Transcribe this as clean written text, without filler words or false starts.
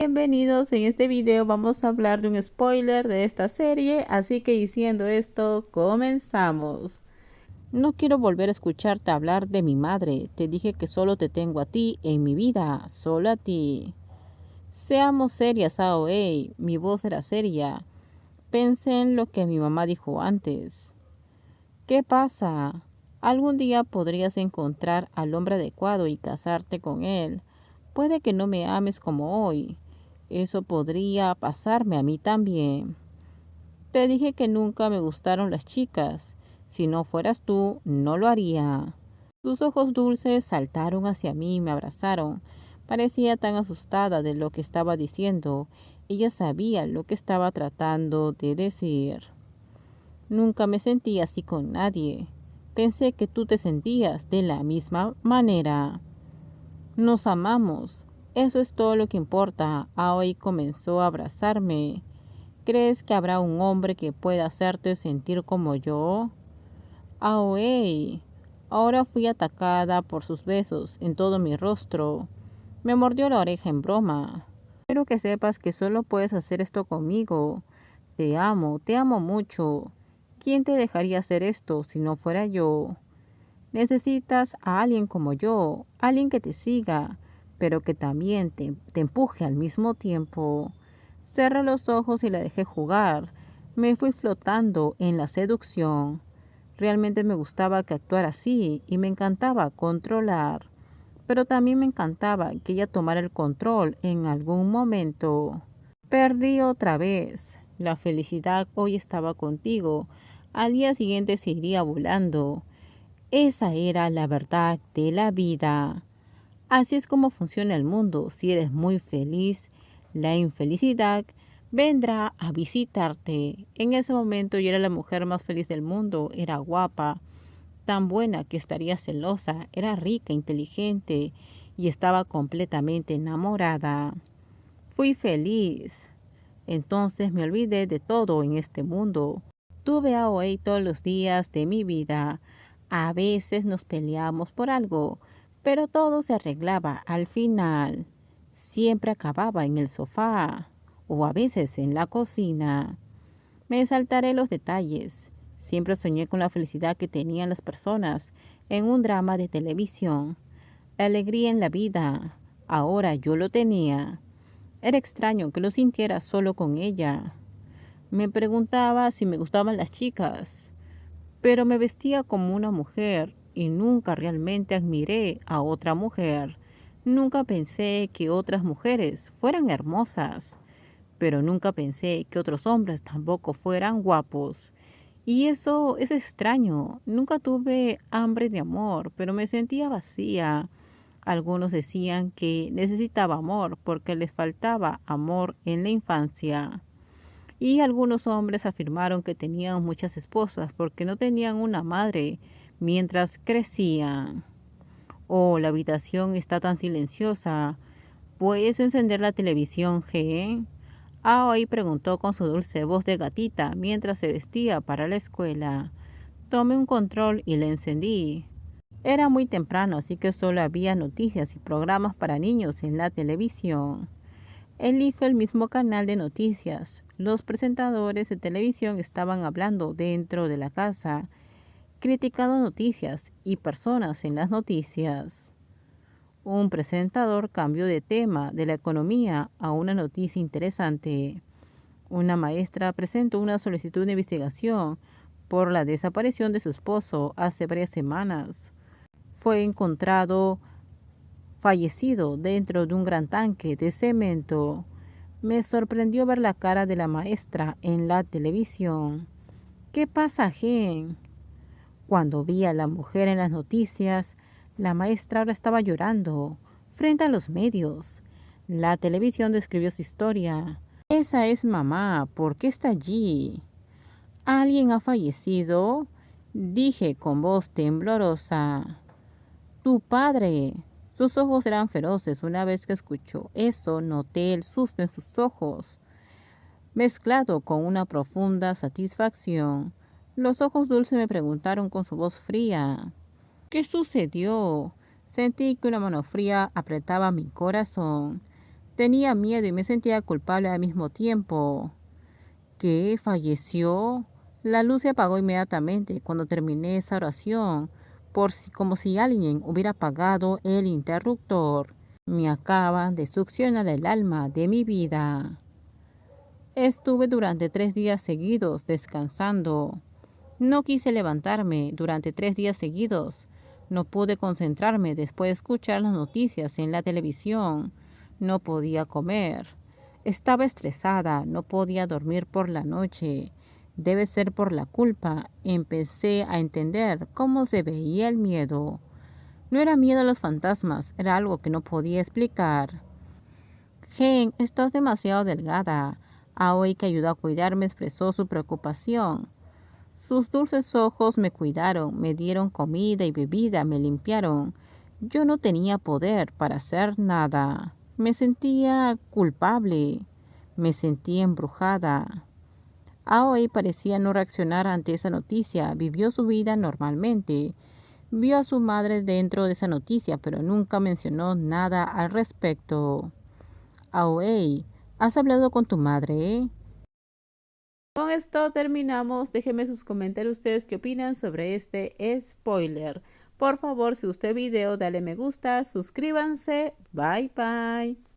Bienvenidos, en este video vamos a hablar de un spoiler de esta serie, así que diciendo esto, comenzamos. No quiero volver a escucharte hablar de mi madre, te dije que solo te tengo a ti en mi vida, solo a ti. Seamos serias, Aoi, mi voz era seria. Pensé en lo que mi mamá dijo antes. ¿Qué pasa? Algún día podrías encontrar al hombre adecuado y casarte con él. Puede que no me ames como hoy. Eso podría pasarme a mí también. Te dije que nunca me gustaron las chicas. Si no fueras tú, no lo haría. Sus ojos dulces saltaron hacia mí y me abrazaron. Parecía tan asustada de lo que estaba diciendo. Ella sabía lo que estaba tratando de decir. Nunca me sentí así con nadie. Pensé que tú te sentías de la misma manera. Nos amamos. Eso es todo lo que importa. Aoi comenzó a abrazarme. ¿Crees que habrá un hombre que pueda hacerte sentir como yo? Aoi. Ahora fui atacada por sus besos en todo mi rostro. Me mordió la oreja en broma. Quiero que sepas que solo puedes hacer esto conmigo. Te amo mucho. ¿Quién te dejaría hacer esto si no fuera yo? Necesitas a alguien como yo, alguien que te siga, pero que también te empuje al mismo tiempo. Cerré los ojos y la dejé jugar. Me fui flotando en la seducción. Realmente me gustaba que actuara así y me encantaba controlar. Pero también me encantaba que ella tomara el control en algún momento. Perdí otra vez. La felicidad hoy estaba contigo. Al día siguiente se iría volando. Esa era la verdad de la vida. Así es como funciona el mundo. Si eres muy feliz, la infelicidad vendrá a visitarte. En ese momento yo era la mujer más feliz del mundo. Era guapa, tan buena que estaría celosa. Era rica, inteligente y estaba completamente enamorada. Fui feliz. Entonces me olvidé de todo en este mundo. Tuve a Oei todos los días de mi vida. A veces nos peleamos por algo, pero todo se arreglaba al final. Siempre acababa en el sofá o a veces en la cocina. Me saltaré los detalles. Siempre soñé con la felicidad que tenían las personas en un drama de televisión. La alegría en la vida. Ahora yo lo tenía. Era extraño que lo sintiera solo con ella. Me preguntaba si me gustaban las chicas, pero me vestía como una mujer y nunca realmente admiré a otra mujer. Nunca pensé que otras mujeres fueran hermosas, pero nunca pensé que otros hombres tampoco fueran guapos. Y eso es extraño. Nunca tuve hambre de amor, pero me sentía vacía. Algunos decían que necesitaba amor porque les faltaba amor en la infancia. Y algunos hombres afirmaron que tenían muchas esposas porque no tenían una madre mientras crecían. Oh, la habitación está tan silenciosa. ¿Puedes encender la televisión, G? Aoi preguntó con su dulce voz de gatita mientras se vestía para la escuela. Tomé un control y la encendí. Era muy temprano, así que solo había noticias y programas para niños en la televisión. Elijo el mismo canal de noticias. Los presentadores de televisión estaban hablando dentro de la casa, criticando noticias y personas en las noticias. Un presentador cambió de tema de la economía a una noticia interesante. Una maestra presentó una solicitud de investigación por la desaparición de su esposo hace varias semanas. Fue encontrado fallecido dentro de un gran tanque de cemento. Me sorprendió ver la cara de la maestra en la televisión. ¿Qué pasa, Gen? Cuando vi a la mujer en las noticias, la maestra ahora estaba llorando frente a los medios. La televisión describió su historia. Esa es mamá. ¿Por qué está allí? ¿Alguien ha fallecido? Dije con voz temblorosa. Tu padre. Sus ojos eran feroces. Una vez que escuchó eso, noté el susto en sus ojos, mezclado con una profunda satisfacción. Los ojos dulces me preguntaron con su voz fría. ¿Qué sucedió? Sentí que una mano fría apretaba mi corazón. Tenía miedo y me sentía culpable al mismo tiempo. ¿Qué? ¿Falleció? La luz se apagó inmediatamente cuando terminé esa oración, como si alguien hubiera apagado el interruptor. Me acaba de succionar el alma de mi vida. Estuve durante 3 días seguidos descansando. No quise levantarme durante 3 días seguidos. No pude concentrarme después de escuchar las noticias en la televisión. No podía comer. Estaba estresada, no podía dormir por la noche. Debe ser por la culpa. Empecé a entender cómo se veía el miedo. No era miedo a los fantasmas, era algo que no podía explicar. Gen, estás demasiado delgada. Aoi, que ayudó a cuidarme, expresó su preocupación. Sus dulces ojos me cuidaron, me dieron comida y bebida, me limpiaron. Yo no tenía poder para hacer nada. Me sentía culpable. Me sentía embrujada. Aoi parecía no reaccionar ante esa noticia. Vivió su vida normalmente. Vio a su madre dentro de esa noticia, pero nunca mencionó nada al respecto. Aoi, ¿has hablado con tu madre? Con esto terminamos. Déjenme sus comentarios ustedes qué opinan sobre este spoiler. Por favor, si gustó el video, dale me gusta, suscríbanse. Bye bye.